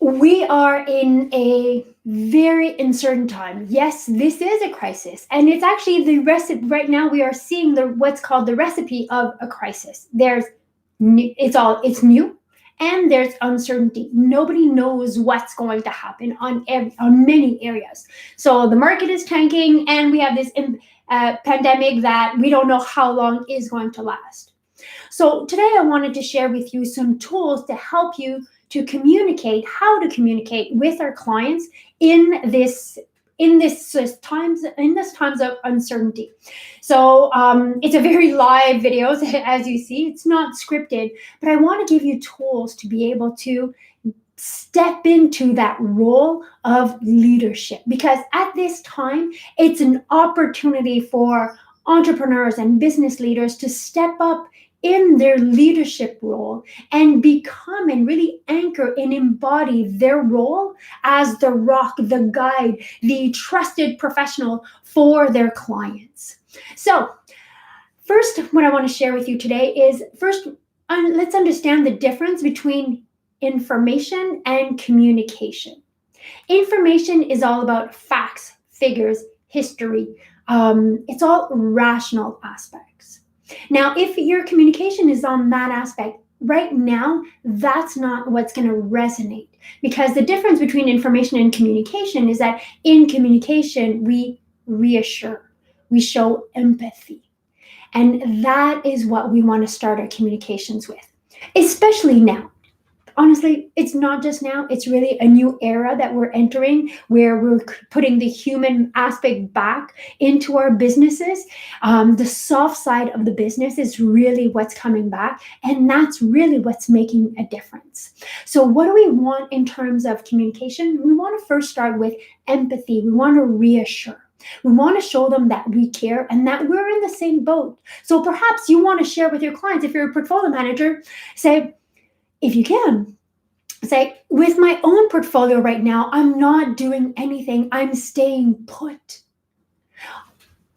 We are in a very uncertain time. Yes, this is a crisis, and it's actually the recipe. Right now, we are seeing what's called the recipe of a crisis. It's new, and there's uncertainty. Nobody knows what's going to happen on many areas. So the market is tanking, and we have this pandemic that we don't know how long is going to last. So today I wanted to share with you some tools to help you to communicate, how to communicate with our clients in this times of uncertainty. So it's a very live video, as you see. It's not scripted, but I want to give you tools to be able to step into that role of leadership, because at this time it's an opportunity for entrepreneurs and business leaders to step up in their leadership role and become and really anchor and embody their role as the rock, the guide, the trusted professional for their clients. So first, what I want to share with you today is let's understand the difference between information and communication. Information is all about facts, figures, history. It's all rational aspects. Now, if your communication is on that aspect, right now, that's not what's going to resonate, because the difference between information and communication is that in communication, we reassure, we show empathy. And that is what we want to start our communications with, especially now. Honestly, it's not just now, it's really a new era that we're entering, where we're putting the human aspect back into our businesses. The soft side of the business is really what's coming back, and that's really what's making a difference. So what do we want in terms of communication? We want to first start with empathy. We want to reassure. We want to show them that we care and that we're in the same boat. So perhaps you want to share with your clients, if you're a portfolio manager, say, if you can, say, with my own portfolio right now, I'm not doing anything. I'm staying put.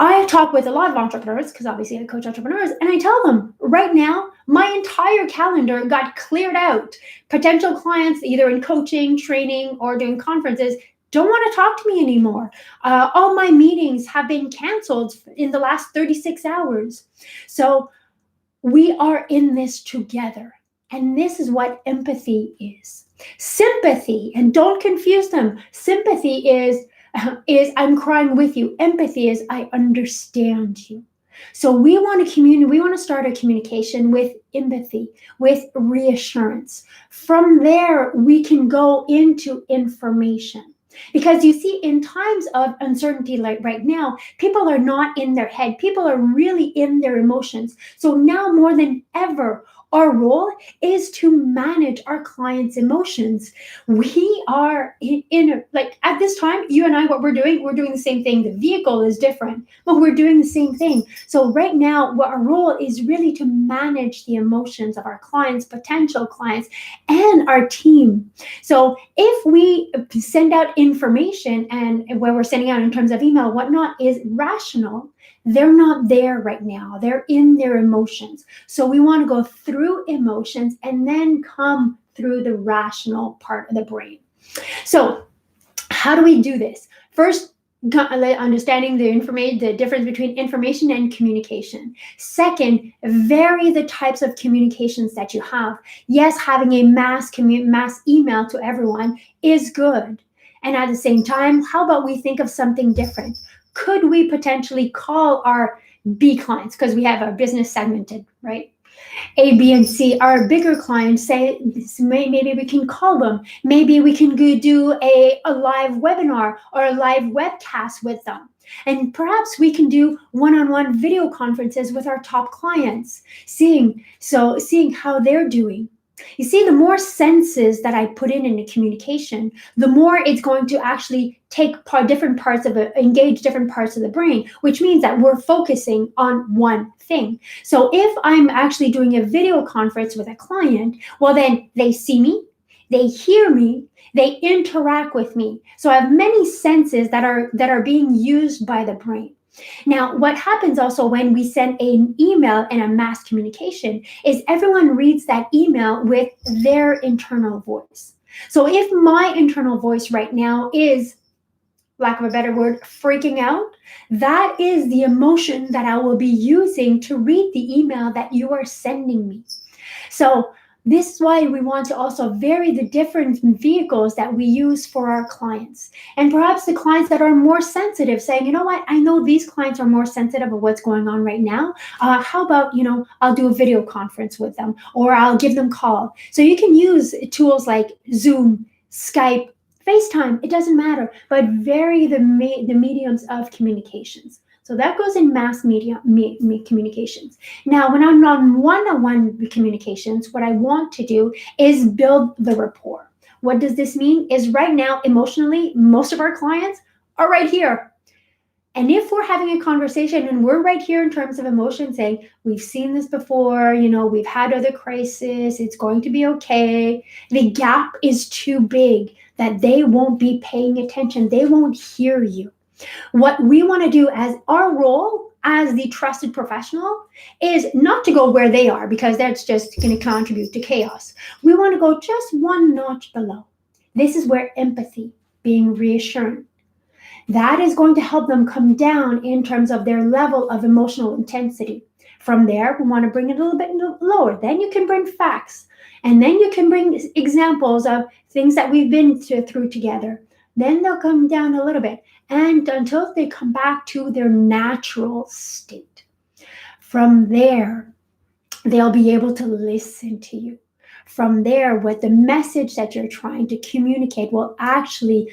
I talk with a lot of entrepreneurs, because obviously I coach entrepreneurs, and I tell them right now, my entire calendar got cleared out. Potential clients, either in coaching, training, or doing conferences, don't want to talk to me anymore. All my meetings have been canceled in the last 36 hours. So we are in this together. And this is what empathy is. Sympathy, and don't confuse them. Sympathy is I'm crying with you. Empathy is I understand you. So we want to start a communication with empathy, with reassurance. From there, we can go into information. Because you see, in times of uncertainty like right now, people are not in their head. People are really in their emotions. So now more than ever, our role is to manage our clients' emotions. We are at this time, you and I, what we're doing the same thing. The vehicle is different, but we're doing the same thing. So right now, what our role is really to manage the emotions of our clients, potential clients, and our team. So if we send out information, and what we're sending out in terms of email, whatnot, is rational, they're not there right now. They're in their emotions. So we want to go through emotions and then come through the rational part of the brain. So how do we do this? First, understanding the difference between information and communication. Second, vary the types of communications that you have. Yes, having a mass email to everyone is good. And at the same time, how about we think of something different? Could we potentially call our B clients, because we have our business segmented, right? A, B, and C, our bigger clients, say, maybe we can call them. Maybe we can do a live webinar or a live webcast with them. And perhaps we can do one-on-one video conferences with our top clients, seeing how they're doing. You see, the more senses that I put in a communication, the more it's going to actually engage different parts of the brain, which means that we're focusing on one thing. So if I'm actually doing a video conference with a client, well, then they see me, they hear me, they interact with me. So I have many senses that are being used by the brain. Now, what happens also when we send an email and a mass communication is everyone reads that email with their internal voice. So if my internal voice right now is, lack of a better word, freaking out, that is the emotion that I will be using to read the email that you are sending me. So this is why we want to also vary the different vehicles that we use for our clients. And perhaps the clients that are more sensitive saying, you know what, I know these clients are more sensitive of what's going on right now. How about, I'll do a video conference with them, or I'll give them call. So you can use tools like Zoom, Skype, FaceTime, it doesn't matter, but vary the mediums of communications. So that goes in mass media communications. Now, when I'm on one-on-one communications, what I want to do is build the rapport. What does this mean? Is right now, emotionally, most of our clients are right here. And if we're having a conversation and we're right here in terms of emotion, saying, we've seen this before, we've had other crises, it's going to be okay. The gap is too big that they won't be paying attention. They won't hear you. What we want to do as our role as the trusted professional is not to go where they are, because that's just going to contribute to chaos. We want to go just one notch below. This is where empathy, being reassuring, that is going to help them come down in terms of their level of emotional intensity. From there, we want to bring it a little bit lower. Then you can bring facts. And then you can bring examples of things that we've been through together. Then they'll come down a little bit, and until they come back to their natural state. From there, they'll be able to listen to you. From there, what the message that you're trying to communicate will actually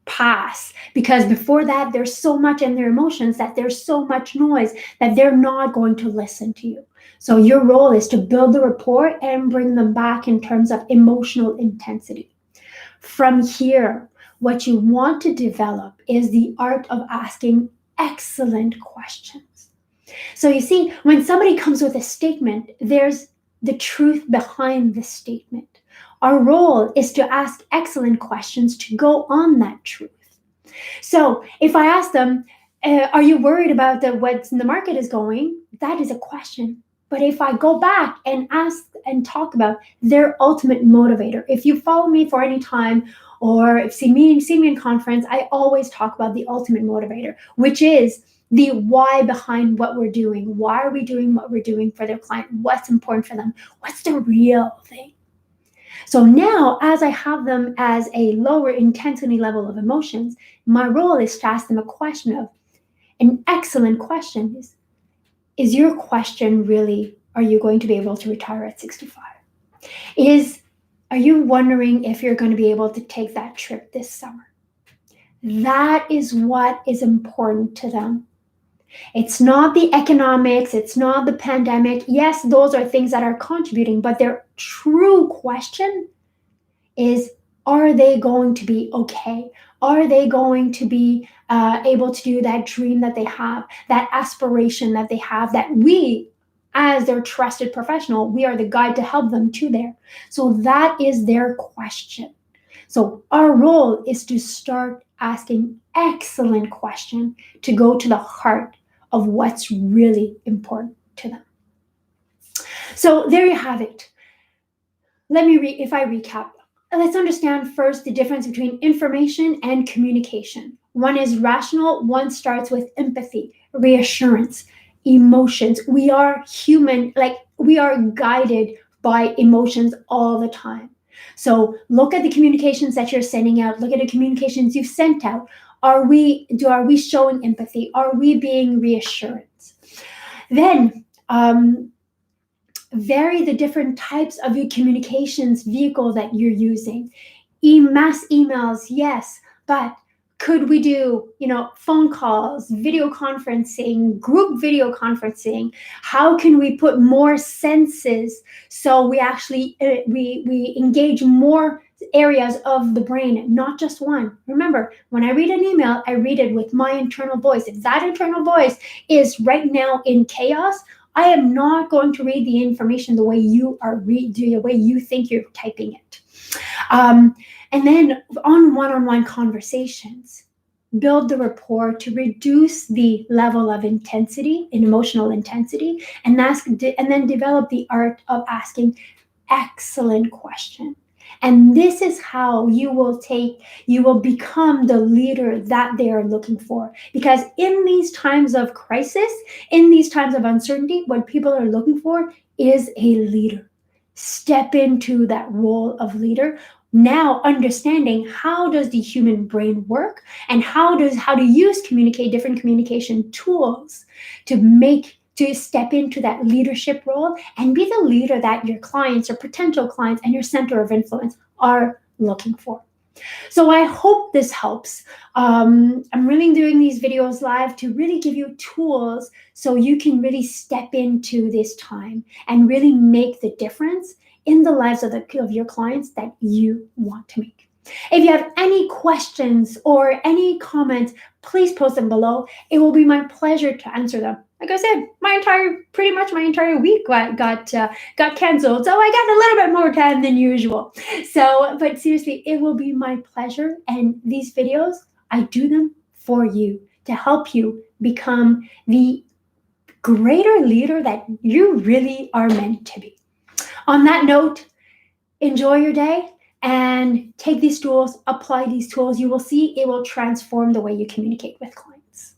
pass, because before that, there's so much in their emotions that there's so much noise that they're not going to listen to you. So your role is to build the rapport and bring them back in terms of emotional intensity. From here, what you want to develop is the art of asking excellent questions. So you see, when somebody comes with a statement, there's the truth behind the statement. Our role is to ask excellent questions to go on that truth. So if I ask them, are you worried about what's in the market is going? That is a question. But if I go back and ask and talk about their ultimate motivator, if you follow me for any time or see me in conference, I always talk about the ultimate motivator, which is the why behind what we're doing. Why are we doing what we're doing for their client? What's important for them? What's the real thing? So now, as I have them as a lower intensity level of emotions, my role is to ask them a question of, an excellent question is your question really, are you going to be able to retire at 65? Are you wondering if you're going to be able to take that trip this summer? That is what is important to them. It's not the economics, it's not the pandemic. Yes, those are things that are contributing, but their true question is, are they going to be okay? Are they going to be able to do that dream that they have, that aspiration that they have, that we, as their trusted professional, we are the guide to help them to there. So that is their question. So our role is to start asking excellent questions to go to the heart of what's really important to them. So there you have it. If I recap, let's understand first the difference between information and communication. One is rational, one starts with empathy, reassurance, emotions. We are human, we are guided by emotions all the time. So look at the communications that you're sending out, look at the communications you've sent out. Are we showing empathy? Are we being reassurance? Then, vary the different types of your communications vehicle that you're using. Mass emails, yes, but could we do, phone calls, video conferencing, group video conferencing? How can we put more senses so we actually we engage more areas of the brain, not just one? Remember, when I read an email, I read it with my internal voice. If that internal voice is right now in chaos, I am not going to read the information the way you are the way you think you're typing it. And then on one-on-one conversations, build the rapport to reduce the level of intensity and emotional intensity, and then develop the art of asking excellent questions. And this is how you will become the leader that they are looking for. Because in these times of crisis, in these times of uncertainty, what people are looking for is a leader. Step into that role of leader. Now understanding how does the human brain work and how to use different communication tools to step into that leadership role and be the leader that your clients or potential clients and your center of influence are looking for. So I hope this helps. I'm really doing these videos live to really give you tools so you can really step into this time and really make the difference in the lives of your clients that you want to make. If you have any questions or any comments, please post them below. It will be my pleasure to answer them. Like I said, pretty much my entire week got canceled, so I got a little bit more time than usual. So, but seriously, it will be my pleasure. And these videos, I do them for you to help you become the greater leader that you really are meant to be. On that note, enjoy your day and take these tools, apply these tools. You will see it will transform the way you communicate with clients.